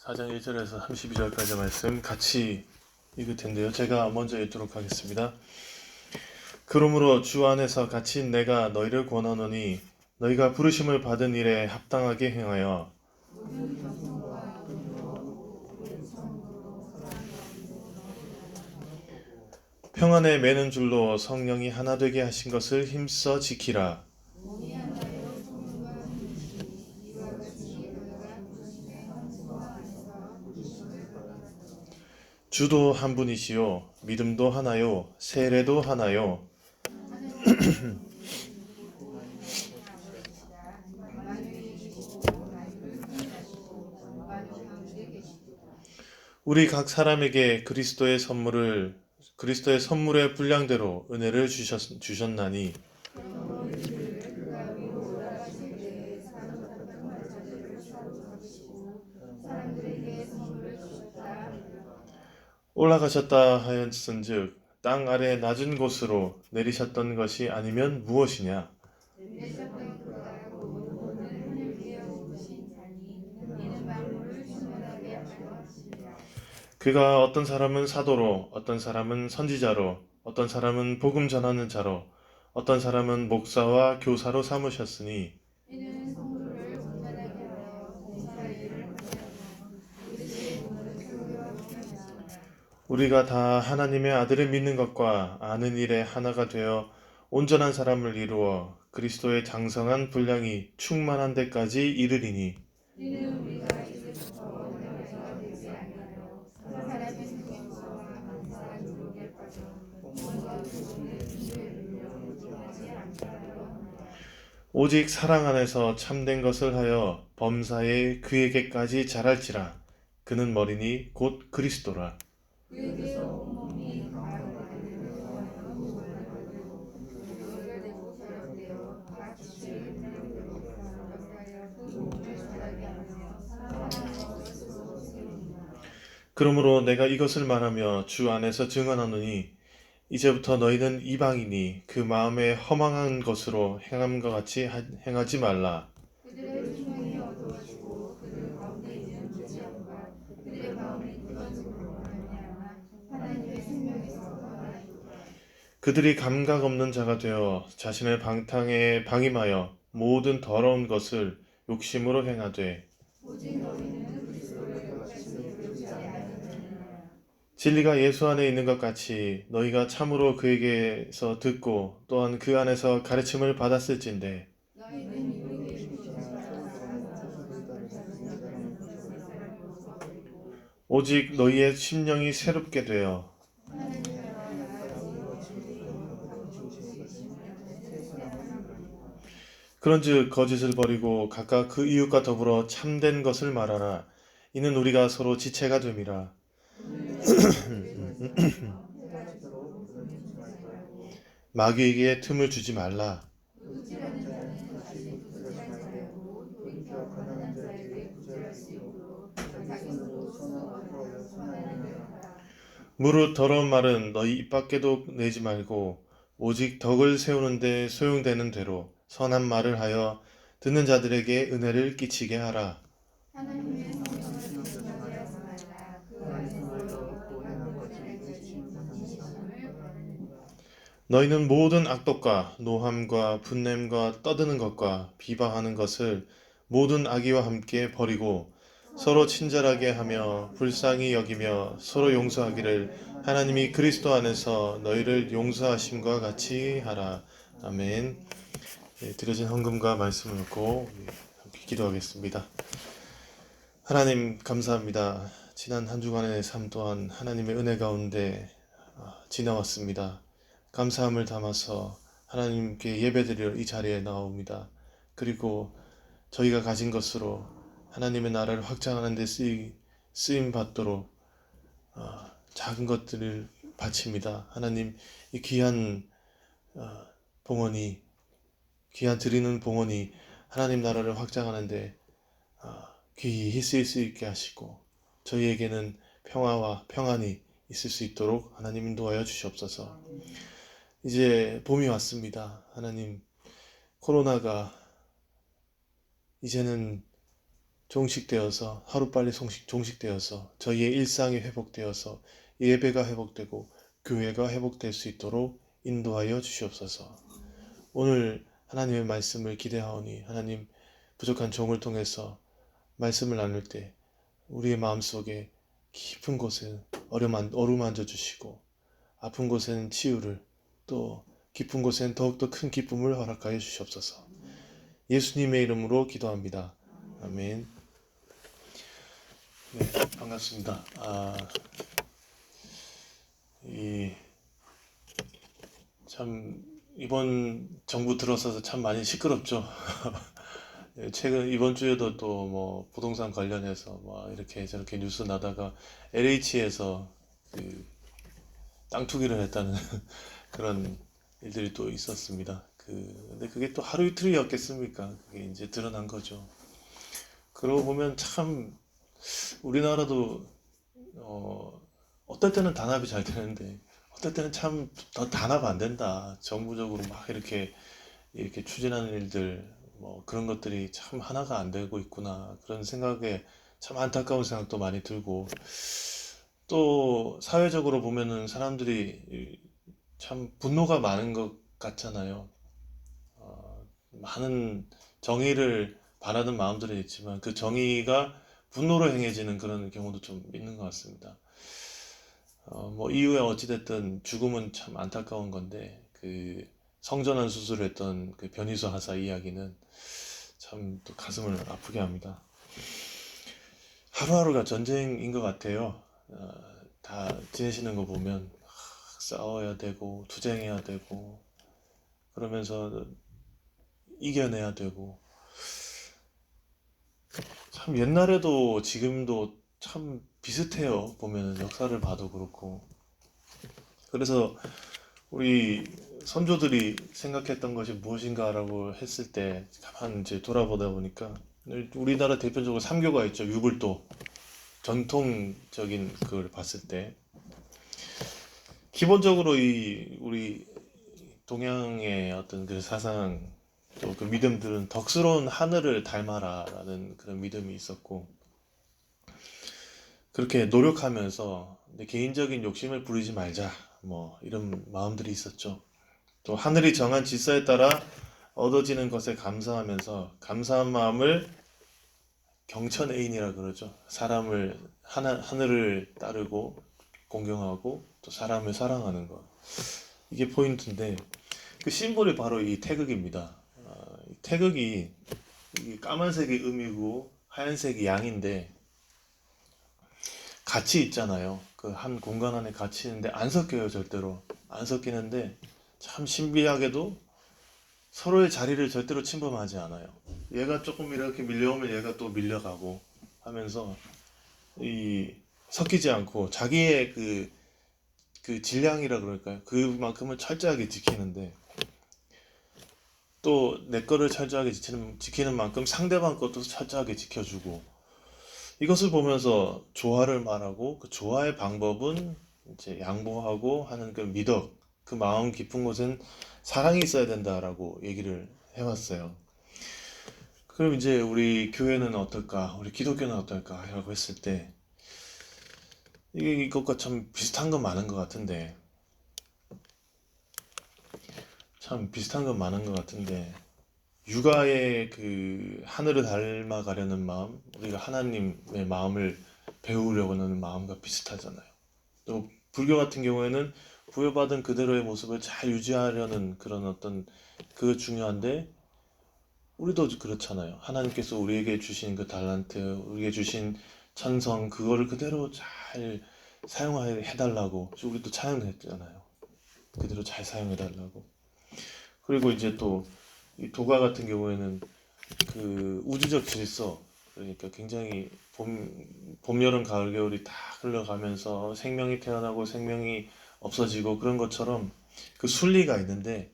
4장 1절에서 32절까지 말씀 같이 읽을 텐데요. 제가 먼저 읽도록 하겠습니다. 그러므로 주 안에서 갇힌 내가 너희를 권하노니 너희가 부르심을 받은 일에 합당하게 행하여 평안에 매는 줄로 성령이 하나 되게 하신 것을 힘써 지키라. 주도 한 분이시요 믿음도 하나요 세례도 하나요. 우리 각 사람에게 그리스도의 선물의 분량대로 은혜를 주셨나니 올라가셨다 하였은즉 땅 아래 낮은 곳으로 내리셨던 것이 아니면 무엇이냐. 그가 어떤 사람은 사도로, 어떤 사람은 선지자로, 어떤 사람은 복음 전하는 자로, 어떤 사람은 목사와 교사로 삼으셨으니 우리가 다 하나님의 아들을 믿는 것과 아는 일에 하나가 되어 온전한 사람을 이루어 그리스도의 장성한 분량이 충만한 데까지 이르리니 오직 사랑 안에서 참된 것을 하여 범사에 그에게까지 자랄지라. 그는 머리니 곧 그리스도라. 그러므로 내가 이것을 말하며 주 안에서 증언하노니 이제부터 너희는 이방이니 그 마음에 허망한 것으로 행함과 같이 행하지 말라. 그들이 감각 없는 자가 되어 자신의 방탕에 방임하여 모든 더러운 것을 욕심으로 행하되 진리가 예수 안에 있는 것 같이 너희가 참으로 그에게서 듣고 또한 그 안에서 가르침을 받았을진데 오직 너희의 심령이 새롭게 되어 그런즉 거짓을 버리고 각각 그 이웃과 더불어 참된 것을 말하라. 이는 우리가 서로 지체가 됨이라. 마귀에게 틈을 주지 말라. 무릇 더러운 말은 너희 입 밖에도 내지 말고 오직 덕을 세우는 데 소용되는 대로 선한 말을 하여 듣는 자들에게 은혜를 끼치게 하라. 너희는 모든 악독과 노함과 분냄과 떠드는 것과 비방하는 것을 모든 악의와 함께 버리고 서로 친절하게 하며 불쌍히 여기며 서로 용서하기를 하나님이 그리스도 안에서 너희를 용서하심과 같이 하라. 아멘. 드려진 헌금과 말씀을 놓고 함께 기도하겠습니다. 하나님 감사합니다. 지난 한 주간의 삶 또한 하나님의 은혜 가운데 지나왔습니다. 감사함을 담아서 하나님께 예배드리러 이 자리에 나옵니다. 그리고 저희가 가진 것으로 하나님의 나라를 확장하는 데 쓰임 받도록 작은 것들을 바칩니다. 하나님 이 귀한 봉헌이 귀한 드리는 봉헌이 하나님 나라를 확장하는 데 귀히 쓰일 수 있게 하시고 저희에게는 평화와 평안이 있을 수 있도록 하나님 인도하여 주시옵소서. 이제 봄이 왔습니다. 하나님 코로나가 이제는 종식되어서 하루빨리 종식되어서 저희의 일상이 회복되어서 예배가 회복되고 교회가 회복될 수 있도록 인도하여 주시옵소서. 오늘 하나님의 말씀을 기대하오니 하나님 부족한 종을 통해서 말씀을 나눌 때 우리의 마음속에 깊은 곳에 어루만져 주시고 아픈 곳에는 치유를 또 깊은 곳에는 더욱더 큰 기쁨을 허락하여 주시옵소서. 예수님의 이름으로 기도합니다. 아멘. 네, 반갑습니다. 참 이번 정부 들어서서 참 많이 시끄럽죠. 네, 최근 이번 주에도 또 뭐 부동산 관련해서 뭐 이렇게 저렇게 뉴스 나다가 LH에서 그 땅 투기를 했다는 그런 일들이 또 있었습니다. 근데 그게 또 하루 이틀이었겠습니까? 그게 이제 드러난 거죠. 그러고 보면 참 우리나라도 어떨 때는 단합이 잘 되는데 어떨 때는 참 더 단합 안 된다. 정부적으로 막 이렇게 추진하는 일들 뭐 그런 것들이 참 하나가 안 되고 있구나. 그런 생각에 참 안타까운 생각도 많이 들고 또 사회적으로 보면은 사람들이 참 분노가 많은 것 같잖아요. 많은 정의를 바라는 마음들은 있지만 그 정의가 분노로 행해지는 그런 경우도 좀 있는 것 같습니다. 뭐 이후에 어찌됐든 죽음은 참 안타까운 건데 그 성전환 수술을 했던 그 변희수 하사 이야기는 참 또 가슴을 아프게 합니다. 하루하루가 전쟁인 것 같아요. 다 지내시는 거 보면 싸워야 되고 투쟁해야 되고 그러면서 이겨내야 되고 참 옛날에도 지금도 참 비슷해요. 보면은 역사를 봐도 그렇고 그래서 우리 선조들이 생각했던 것이 무엇인가라고 했을 때 가만 이제 돌아보다 보니까 우리나라 대표적으로 삼교가 있죠. 유불도 전통적인 그걸 봤을 때 기본적으로 이 우리 동양의 어떤 그 사상 또 그 믿음들은 덕스러운 하늘을 닮아라라는 그런 믿음이 있었고 그렇게 노력하면서 내 개인적인 욕심을 부리지 말자 뭐 이런 마음들이 있었죠. 또 하늘이 정한 질서에 따라 얻어지는 것에 감사하면서 감사한 마음을 경천애인이라 그러죠. 사람을 하늘을 따르고 공경하고 또 사람을 사랑하는 것. 이게 포인트인데 그 심볼이 바로 이 태극입니다. 이 태극이 이 까만색이 음이고 하얀색이 양인데 같이 있잖아요. 그 한 공간 안에 같이 있는데 안 섞여요, 절대로. 안 섞이는데 참 신비하게도 서로의 자리를 절대로 침범하지 않아요. 얘가 조금 이렇게 밀려오면 얘가 또 밀려가고 하면서 이 섞이지 않고 자기의 그 질량이라 그럴까요? 그만큼은 철저하게 지키는데 또 내 거를 철저하게 지키는 만큼 상대방 것도 철저하게 지켜주고 이것을 보면서 조화를 말하고 그 조화의 방법은 이제 양보하고 하는 그 미덕, 그 마음 깊은 곳엔 사랑이 있어야 된다라고 얘기를 해왔어요. 그럼 이제 우리 교회는 어떨까? 우리 기독교는 어떨까? 라고 했을 때 이것과 참 비슷한 건 많은 것 같은데 참 비슷한 건 많은 것 같은데 육아의 그 하늘을 닮아가려는 마음, 우리가 하나님의 마음을 배우려고 하는 마음과 비슷하잖아요. 또 불교 같은 경우에는 부여받은 그대로의 모습을 잘 유지하려는 그런 어떤 그거 중요한데 우리도 그렇잖아요. 하나님께서 우리에게 주신 그 달란트, 우리에게 주신 천성 그거를 그대로 잘 사용해 달라고 우리도 찬양했잖아요. 그대로 잘 사용해 달라고. 그리고 이제 또 이 도가 같은 경우에는 그 우주적 질서 그러니까 굉장히 봄, 여름, 가을, 겨울이 다 흘러가면서 생명이 태어나고 생명이 없어지고 그런 것처럼 그 순리가 있는데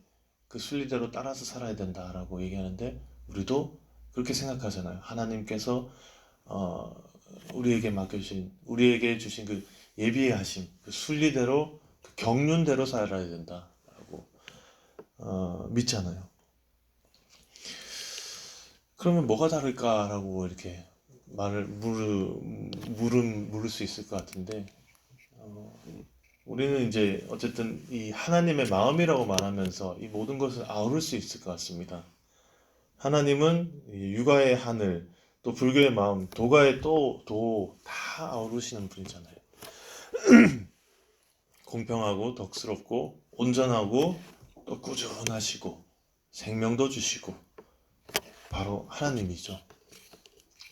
그 순리대로 따라서 살아야 된다라고 얘기하는데 우리도 그렇게 생각하잖아요. 하나님께서 어, 우리에게 주신 그 예비의 하심, 그 순리대로 그 경륜대로 살아야 된다라고 믿잖아요. 그러면 뭐가 다를까라고 이렇게 물을 수 있을 것 같은데, 우리는 이제 어쨌든 이 하나님의 마음이라고 말하면서 이 모든 것을 아우를 수 있을 것 같습니다. 하나님은 이 육아의 하늘, 또 불교의 마음, 도가의 도 다 아우르시는 분이잖아요. 공평하고 덕스럽고 온전하고 또 꾸준하시고 생명도 주시고 바로 하나님이죠.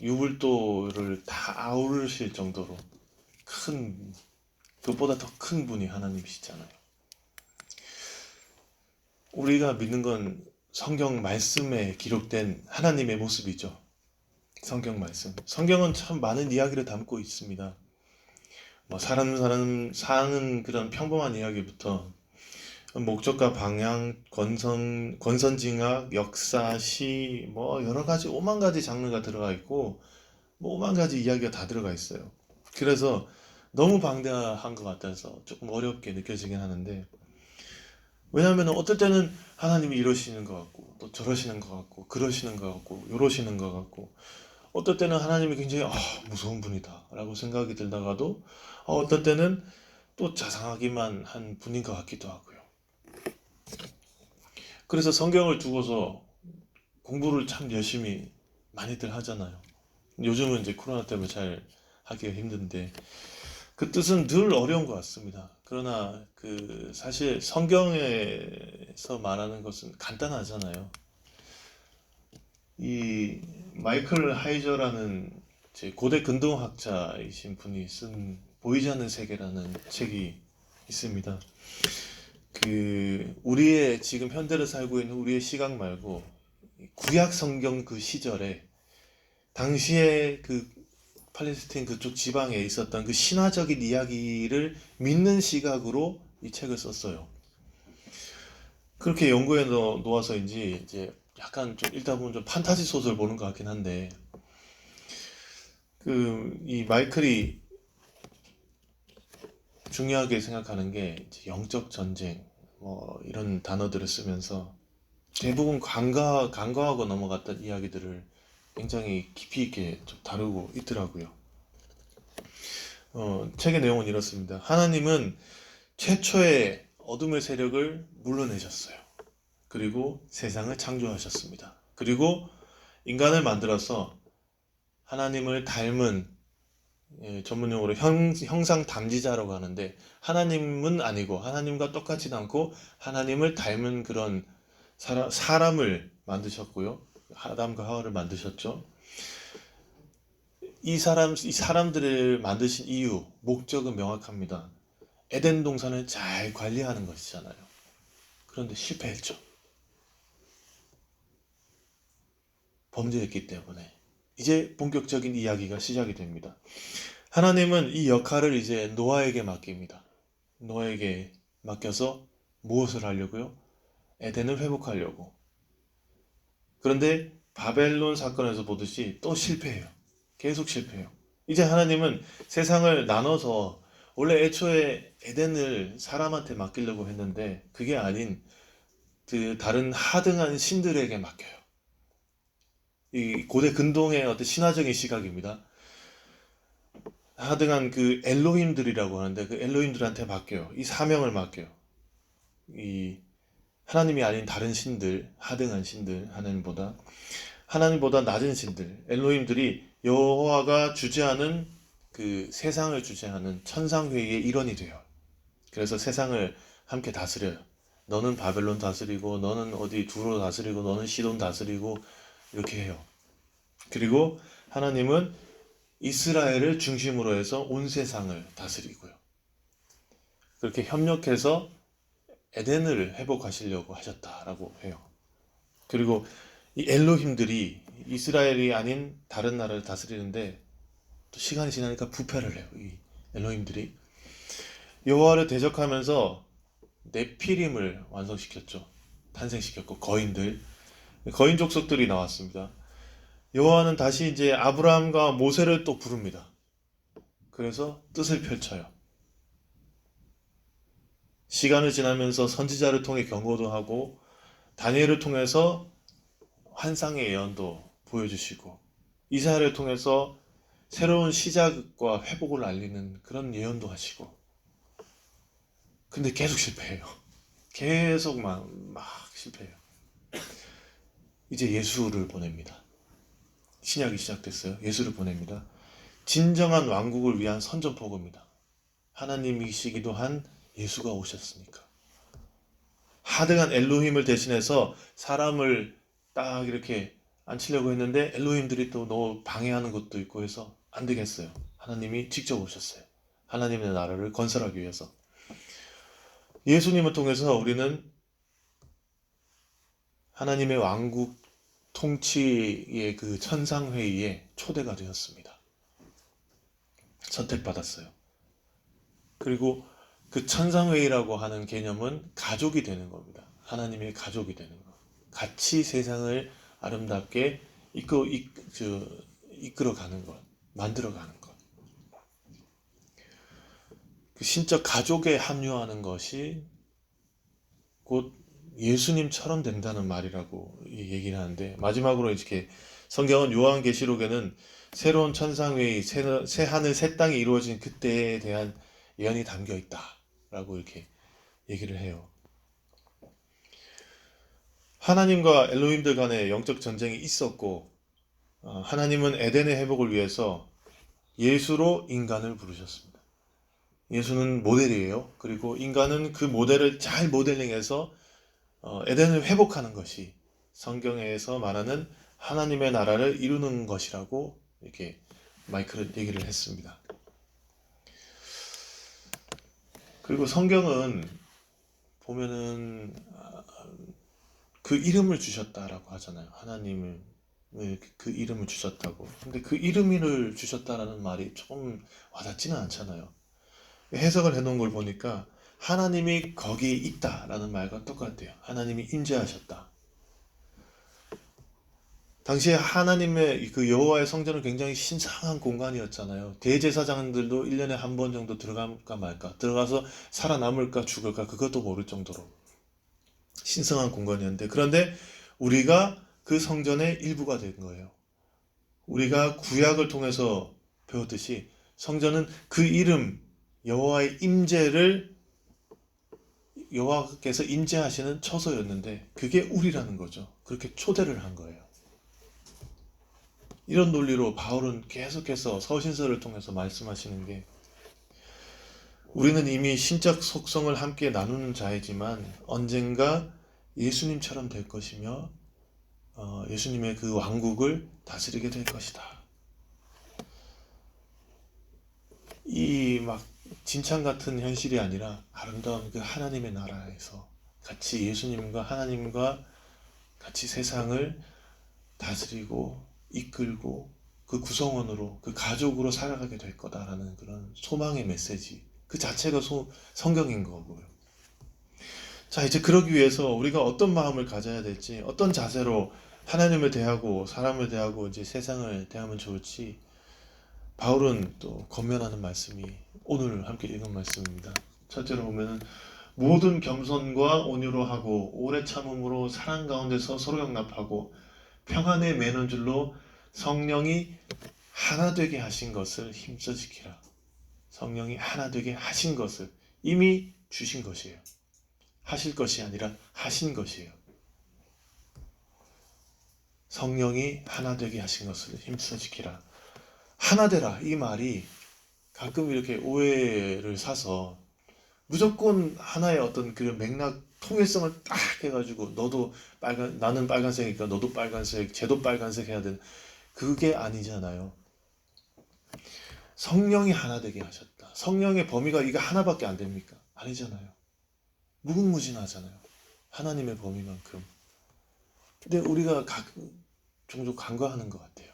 유불도를 다 아우르실 정도로 큰, 그것보다 더 큰 분이 하나님이시잖아요. 우리가 믿는 건 성경 말씀에 기록된 하나님의 모습이죠. 성경 말씀. 성경은 참 많은 이야기를 담고 있습니다. 뭐 사람 사는 그런 평범한 이야기부터 목적과 방향, 권선징악, 역사, 시, 뭐 여러 가지 오만 가지 장르가 들어가 있고 뭐 오만 가지 이야기가 다 들어가 있어요. 그래서 너무 방대한 것 같아서 조금 어렵게 느껴지긴 하는데, 왜냐하면 어떨 때는 하나님이 이러시는 것 같고 또 저러시는 것 같고 그러시는 것 같고 요러시는 것 같고, 어떨 때는 하나님이 굉장히 무서운 분이다 라고 생각이 들다가도 어떨 때는 또 자상하기만 한 분인 것 같기도 하고요. 그래서 성경을 두고서 공부를 참 열심히 많이들 하잖아요. 요즘은 이제 코로나 때문에 잘 하기가 힘든데 그 뜻은 늘 어려운 것 같습니다. 그러나 그 사실 성경에서 말하는 것은 간단하잖아요. 이 마이클 하이저라는 제 고대 근동학자이신 분이 쓴 보이지 않는 세계라는 책이 있습니다. 그 우리의 지금 현대를 살고 있는 우리의 시각 말고 구약 성경 그 시절에 당시에 그 팔레스타인 그쪽 지방에 있었던 그 신화적인 이야기를 믿는 시각으로 이 책을 썼어요. 그렇게 연구해 놓아서인지 이제 약간 좀 읽다 보면 좀 판타지 소설 보는 것 같긴 한데, 그 이 마이클이 중요하게 생각하는 게 이제 영적 전쟁 뭐 이런 단어들을 쓰면서 대부분 간과하고 넘어갔던 이야기들을 굉장히 깊이 있게 좀 다루고 있더라고요. 책의 내용은 이렇습니다. 하나님은 최초의 어둠의 세력을 물러내셨어요. 그리고 세상을 창조하셨습니다. 그리고 인간을 만들어서 하나님을 닮은, 전문용어로 형상 담지자라고 하는데, 하나님은 아니고 하나님과 똑같지 않고 하나님을 닮은 그런 사람을 만드셨고요. 아담과 하와를 만드셨죠. 이 사람들을 만드신 이유, 목적은 명확합니다. 에덴 동산을 잘 관리하는 것이잖아요. 그런데 실패했죠. 범죄했기 때문에. 이제 본격적인 이야기가 시작이 됩니다. 하나님은 이 역할을 이제 노아에게 맡깁니다. 노아에게 맡겨서 무엇을 하려고요? 에덴을 회복하려고. 그런데 바벨론 사건에서 보듯이 또 실패해요. 계속 실패해요. 이제 하나님은 세상을 나눠서 원래 애초에 에덴을 사람한테 맡기려고 했는데 그게 아닌 그 다른 하등한 신들에게 맡겨요. 이 고대 근동의 어떤 신화적인 시각입니다. 하등한 그 엘로힘들이라고 하는데 그 엘로힘들한테 맡겨요. 이 사명을 맡겨요. 이 하나님이 아닌 다른 신들, 하등한 신들, 하나님보다 낮은 신들, 엘로힘들이 여호와가 주재하는 그 세상을 주재하는 천상회의의 일원이 돼요. 그래서 세상을 함께 다스려요. 너는 바벨론 다스리고, 너는 어디 두로 다스리고, 너는 시돈 다스리고, 이렇게 해요. 그리고 하나님은 이스라엘을 중심으로 해서 온 세상을 다스리고요. 그렇게 협력해서 에덴을 회복하시려고 하셨다라고 해요. 그리고 이 엘로힘들이 이스라엘이 아닌 다른 나라를 다스리는데 또 시간이 지나니까 부패를 해요. 이 엘로힘들이 여호와를 대적하면서 네피림을 완성시켰죠. 탄생시켰고 거인 족속들이 나왔습니다. 여호와는 다시 이제 아브라함과 모세를 또 부릅니다. 그래서 뜻을 펼쳐요. 시간을 지나면서 선지자를 통해 경고도 하고 다니엘을 통해서 환상의 예언도 보여주시고 이사야를 통해서 새로운 시작과 회복을 알리는 그런 예언도 하시고, 근데 계속 실패해요. 계속 막 실패해요. 이제 예수를 보냅니다. 신약이 시작됐어요. 예수를 보냅니다. 진정한 왕국을 위한 선전포고입니다. 하나님이시기도 한 예수가 오셨으니까. 하등한 엘로힘을 대신해서 사람을 딱 이렇게 앉히려고 했는데 엘로힘들이 또 너무 방해하는 것도 있고 해서 안 되겠어요. 하나님이 직접 오셨어요. 하나님의 나라를 건설하기 위해서. 예수님을 통해서 우리는 하나님의 왕국 통치의 그 천상회의에 초대가 되었습니다. 선택받았어요. 그리고 그 천상회의라고 하는 개념은 가족이 되는 겁니다. 하나님의 가족이 되는 것. 같이 세상을 아름답게 이끌어가는 것, 만들어가는 것. 그 신적 가족에 합류하는 것이 곧 예수님처럼 된다는 말이라고 얘기를 하는데, 마지막으로 이렇게 성경은 요한계시록에는 새로운 천상회의, 새 하늘 새 땅이 이루어진 그때에 대한 예언이 담겨 있다라고 이렇게 얘기를 해요. 하나님과 엘로힘들 간의 영적 전쟁이 있었고, 하나님은 에덴의 회복을 위해서 예수로 인간을 부르셨습니다. 예수는 모델이에요. 그리고 인간은 그 모델을 잘 모델링해서 에덴을 회복하는 것이 성경에서 말하는 하나님의 나라를 이루는 것이라고 이렇게 마이클은 얘기를 했습니다. 그리고 성경은 보면은 그 이름을 주셨다라고 하잖아요. 하나님을 그 이름을 주셨다고. 근데 그 이름을 주셨다라는 말이 좀 와닿지는 않잖아요. 해석을 해놓은 걸 보니까 하나님이 거기에 있다라는 말과 똑같아요. 하나님이 임재하셨다. 당시에 하나님의 그 여호와의 성전은 굉장히 신성한 공간이었잖아요. 대제사장들도 1년에 한 번 정도 들어갈까 말까, 들어가서 살아남을까 죽을까 그것도 모를 정도로 신성한 공간이었는데, 그런데 우리가 그 성전의 일부가 된 거예요. 우리가 구약을 통해서 배웠듯이 성전은 그 이름 여호와의 임재를, 여호와께서 임재하시는 처소였는데 그게 우리라는 거죠. 그렇게 초대를 한 거예요. 이런 논리로 바울은 계속해서 서신서를 통해서 말씀하시는 게, 우리는 이미 신적 속성을 함께 나누는 자이지만 언젠가 예수님처럼 될 것이며 예수님의 그 왕국을 다스리게 될 것이다. 이 막 진창 같은 현실이 아니라 아름다운 그 하나님의 나라에서 같이 예수님과 하나님과 같이 세상을 다스리고 이끌고 그 구성원으로, 그 가족으로 살아가게 될 거다라는 그런 소망의 메시지, 그 자체가 성경인 거고요. 자, 이제 그러기 위해서 우리가 어떤 마음을 가져야 될지, 어떤 자세로 하나님을 대하고 사람을 대하고 이제 세상을 대하면 좋을지 바울은 또 권면하는 말씀이 오늘 함께 읽은 말씀입니다. 첫째로 보면은 모든 겸손과 온유로 하고 오래 참음으로 사랑 가운데서 서로 용납하고 평안에 매는 줄로 성령이 하나 되게 하신 것을 힘써 지키라. 성령이 하나 되게 하신 것을 이미 주신 것이에요. 하실 것이 아니라 하신 것이에요. 성령이 하나 되게 하신 것을 힘써 지키라. 하나 되라, 이 말이 가끔 이렇게 오해를 사서 무조건 하나의 어떤 그 맥락 통일성을 딱 해가지고 너도 나는 빨간색이니까 너도 빨간색, 쟤도 빨간색 해야 되는, 그게 아니잖아요. 성령이 하나 되게 하셨다. 성령의 범위가 이거 하나밖에 안 됩니까? 아니잖아요. 무궁무진하잖아요. 하나님의 범위만큼. 근데 우리가 종종 간과하는 것 같아요.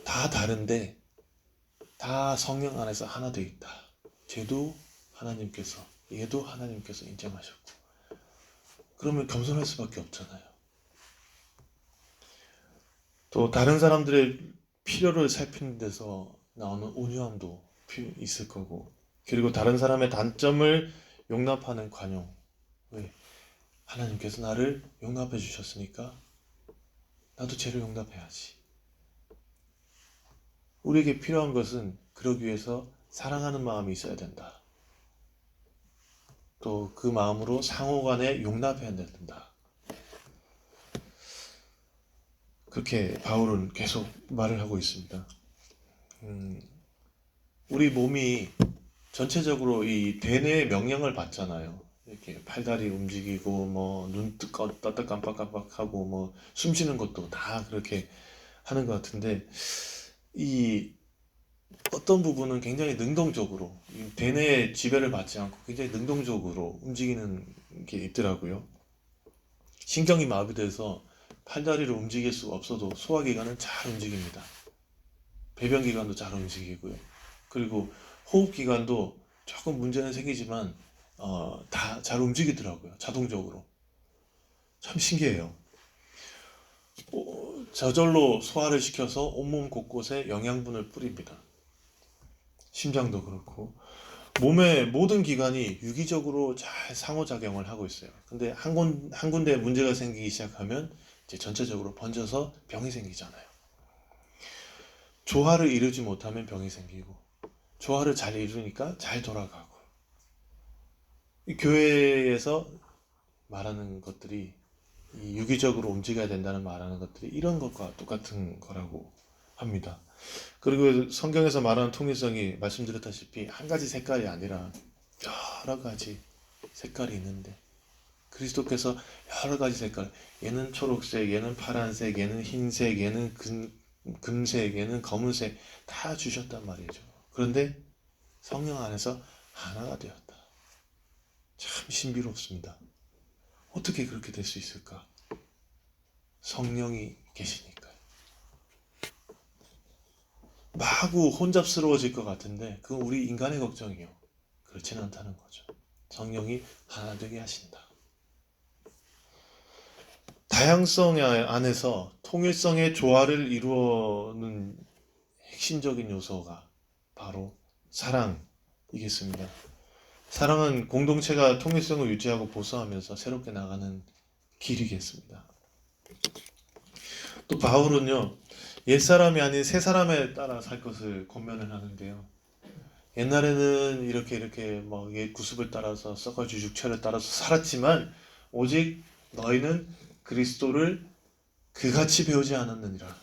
다 다른데 다 성령 안에서 하나 되어 있다. 쟤도 하나님께서, 얘도 하나님께서 인정하셨고, 그러면 겸손할 수밖에 없잖아요. 또 다른 사람들의 필요를 살피는 데서 나오는 온유함도 있을 거고, 그리고 다른 사람의 단점을 용납하는 관용. 왜? 하나님께서 나를 용납해 주셨으니까 나도 쟤를 용납해야지. 우리에게 필요한 것은 그러기 위해서 사랑하는 마음이 있어야 된다. 또 그 마음으로 상호간에 용납해야 된다. 그렇게 바울은 계속 말을 하고 있습니다. 우리 몸이 전체적으로 이 대뇌의 명령을 받잖아요. 이렇게 팔다리 움직이고 뭐 눈 떴다 깜빡깜빡하고 뭐 숨 쉬는 것도 다 그렇게 하는 것 같은데 이 어떤 부분은 굉장히 능동적으로 이 대뇌의 지배를 받지 않고 굉장히 능동적으로 움직이는 게 있더라고요. 신경이 마비돼서 팔다리를 움직일 수가 없어도 소화기관은 잘 움직입니다. 배변기관도 잘 움직이고요. 그리고 호흡기관도 조금 문제는 생기지만 다 잘 움직이더라고요. 자동적으로. 참 신기해요. 저절로 소화를 시켜서 온몸 곳곳에 영양분을 뿌립니다. 심장도 그렇고 몸의 모든 기관이 유기적으로 잘 상호작용을 하고 있어요. 근데 한 군데 문제가 생기기 시작하면 이제 전체적으로 번져서 병이 생기잖아요. 조화를 이루지 못하면 병이 생기고 조화를 잘 이루니까 잘 돌아가고 이 교회에서 말하는 것들이 이 유기적으로 움직여야 된다는 말하는 것들이 이런 것과 똑같은 거라고 합니다. 그리고 성경에서 말하는 통일성이 말씀드렸다시피 한 가지 색깔이 아니라 여러 가지 색깔이 있는데 그리스도께서 여러 가지 색깔, 얘는 초록색, 얘는 파란색, 얘는 흰색, 얘는 금색, 얘는 검은색 다 주셨단 말이죠. 그런데 성령 안에서 하나가 되었다. 참 신비롭습니다. 어떻게 그렇게 될 수 있을까? 성령이 계시니까요. 마구 혼잡스러워질 것 같은데 그건 우리 인간의 걱정이요. 그렇지는 않다는 거죠. 성령이 하나 되게 하신다. 다양성 안에서 통일성의 조화를 이루는 핵심적인 요소가 바로 사랑이겠습니다. 사랑은 공동체가 통일성을 유지하고 보수하면서 새롭게 나가는 길이겠습니다. 또 바울은요, 옛사람이 아닌 새사람에 따라 살 것을 권면을 하는데요. 옛날에는 이렇게 뭐 옛 구습을 따라서 썩어질 육체를 따라서 살았지만 오직 너희는 그리스도를 그같이 배우지 않았느니라.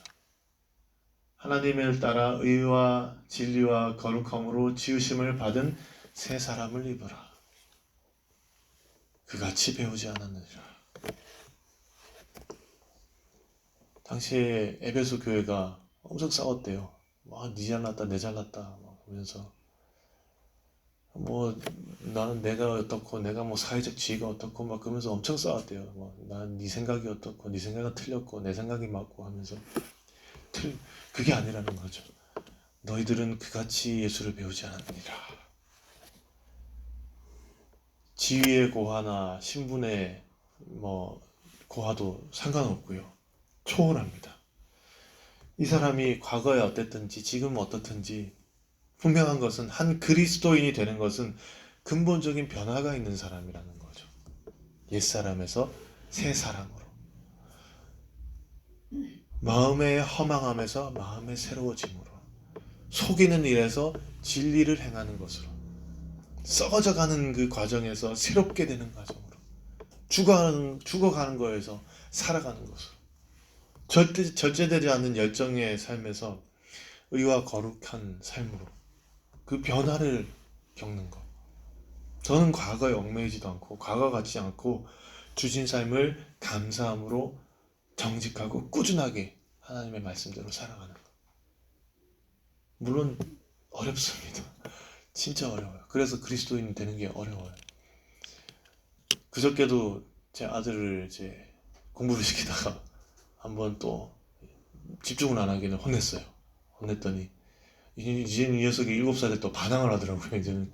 하나님을 따라 의와 진리와 거룩함으로 지으심을 받은 새 사람을 입으라. 그같이 배우지 않았느니라. 당시에 에베소 교회가 엄청 싸웠대요. 네 잘났다, 내 잘났다 하면서 나는 내가 어떻고 내가 사회적 지위가 어떻고 그러면서 엄청 싸웠대요. 난 네 생각이 어떻고 네 생각은 틀렸고 내 생각이 맞고 하면서 그게 아니라는 거죠. 너희들은 그같이 예수를 배우지 않았느니라. 지위의 고하나 신분의 고하도 상관없고요. 초월합니다. 이 사람이 과거에 어땠든지 지금 어떻든지 분명한 것은 한 그리스도인이 되는 것은 근본적인 변화가 있는 사람이라는 거죠. 옛사람에서 새사람으로. 마음의 허망함에서 마음의 새로워짐으로. 속이는 일에서 진리를 행하는 것으로. 썩어져가는 그 과정에서 새롭게 되는 과정으로. 죽어가는 거에서 살아가는 것으로. 절제되지 않는 열정의 삶에서 의와 거룩한 삶으로 그 변화를 겪는 것. 저는 과거에 얽매이지도 않고 과거 같지 않고 주신 삶을 감사함으로 정직하고 꾸준하게 하나님의 말씀대로 살아가는 것. 물론 어렵습니다. 진짜 어려워요. 그래서 그리스도인이 되는 게 어려워요. 그저께도 제 아들을 이제 공부를 시키다가 한번 또 집중을 안 하기는 혼냈어요. 혼냈더니 이제는 이 녀석이 7살에 또 반항을 하더라고요. 이제는.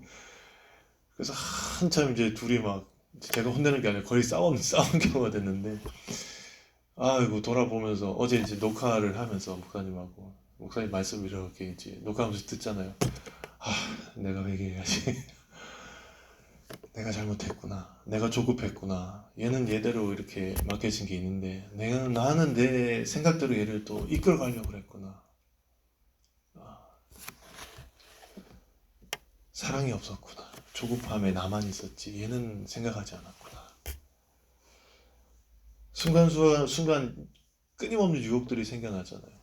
그래서 한참 이제 둘이 제가 혼내는 게 아니라 거의 싸운 경우가 됐는데 아이고 돌아보면서 어제 이제 녹화를 하면서 목사님 말씀 이렇게 이제 녹화하면서 듣잖아요. 내가 회개해야지. 내가 잘못했구나. 내가 조급했구나. 얘는 얘대로 이렇게 맡겨진 게 있는데 나는 내 생각대로 얘를 또 이끌어가려고 그랬구나. 사랑이 없었구나. 조급함에 나만 있었지. 얘는 생각하지 않았구나. 순간 끊임없는 유혹들이 생겨나잖아요.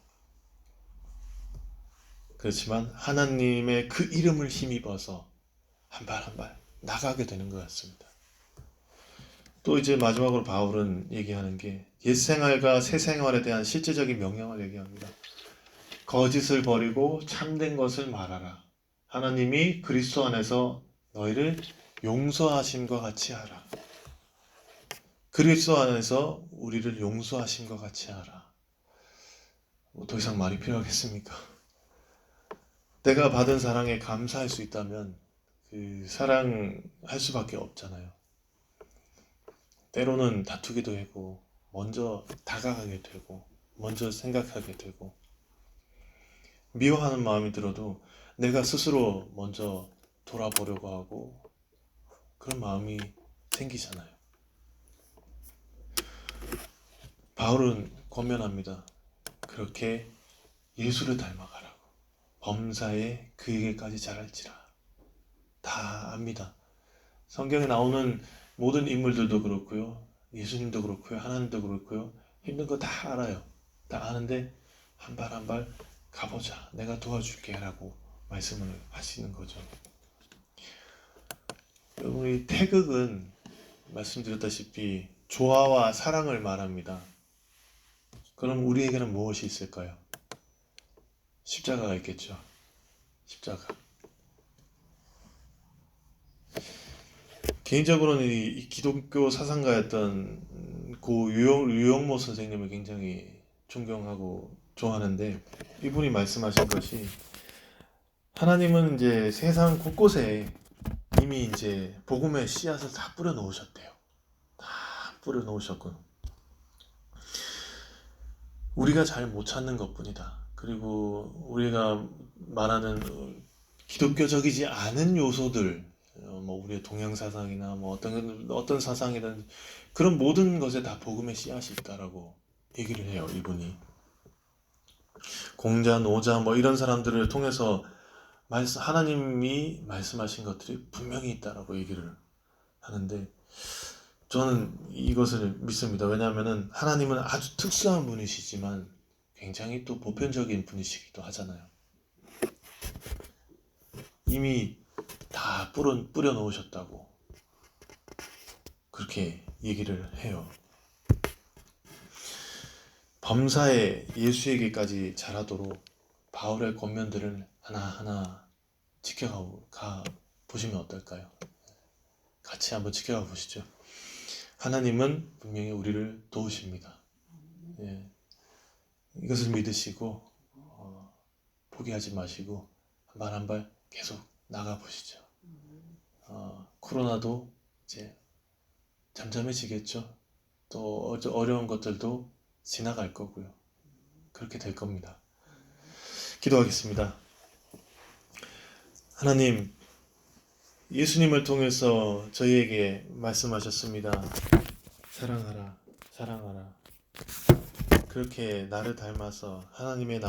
그렇지만 하나님의 그 이름을 힘입어서 한 발 한 발 나가게 되는 것 같습니다. 또 이제 마지막으로 바울은 얘기하는 게 옛 생활과 새 생활에 대한 실제적인 명령을 얘기합니다. 거짓을 버리고 참된 것을 말하라. 하나님이 그리스도 안에서 너희를 용서하심과 같이 하라. 그리스도 안에서 우리를 용서하심과 같이 하라. 더 이상 말이 필요하겠습니까? 내가 받은 사랑에 감사할 수 있다면 그 사랑할 수밖에 없잖아요. 때로는 다투기도 하고 먼저 다가가게 되고 먼저 생각하게 되고 미워하는 마음이 들어도 내가 스스로 먼저 돌아보려고 하고 그런 마음이 생기잖아요. 바울은 권면합니다. 그렇게 예수를 닮아가라고. 범사에 그에게까지 자랄지라. 다 압니다. 성경에 나오는 모든 인물들도 그렇고요. 예수님도 그렇고요. 하나님도 그렇고요. 힘든 거 다 알아요. 다 아는데 한 발 한 발 가보자. 내가 도와줄게 라고 말씀을 하시는 거죠. 여러분, 이 태극은 말씀드렸다시피 조화와 사랑을 말합니다. 그럼 우리에게는 무엇이 있을까요? 십자가가 있겠죠. 십자가. 개인적으로는 이 기독교 사상가였던 고 유영모 선생님을 굉장히 존경하고 좋아하는데 이분이 말씀하신 것이 하나님은 이제 세상 곳곳에 이미 이제 복음의 씨앗을 다 뿌려 놓으셨대요. 다 뿌려 놓으셨고 우리가 잘 못 찾는 것뿐이다. 그리고 우리가 말하는 기독교적이지 않은 요소들, 뭐 우리의 동양 사상이나 뭐 어떤 사상이든 그런 모든 것에 다 복음의 씨앗이 있다라고 얘기를 해요. 이분이 공자, 노자 뭐 이런 사람들을 통해서 하나님이 말씀하신 것들이 분명히 있다라고 얘기를 하는데 저는 이것을 믿습니다. 왜냐하면 하나님은 아주 특수한 분이시지만 굉장히 또 보편적인 분이시기도 하잖아요. 이미 다 뿌려 놓으셨다고 그렇게 얘기를 해요. 범사에 예수에게까지 자라도록 바울의 권면들을 하나하나 지켜가 보시면 어떨까요? 같이 한번 지켜가 보시죠. 하나님은 분명히 우리를 도우십니다. 예. 이것을 믿으시고 포기하지 마시고 한 발 한 발 계속 나가 보시죠. 코로나도 이제 잠잠해지겠죠. 또 어려운 것들도 지나갈 거고요. 그렇게 될 겁니다. 기도하겠습니다. 하나님, 예수님을 통해서 저희에게 말씀하셨습니다. 사랑하라, 사랑하라. 그렇게 나를 닮아서 하나님의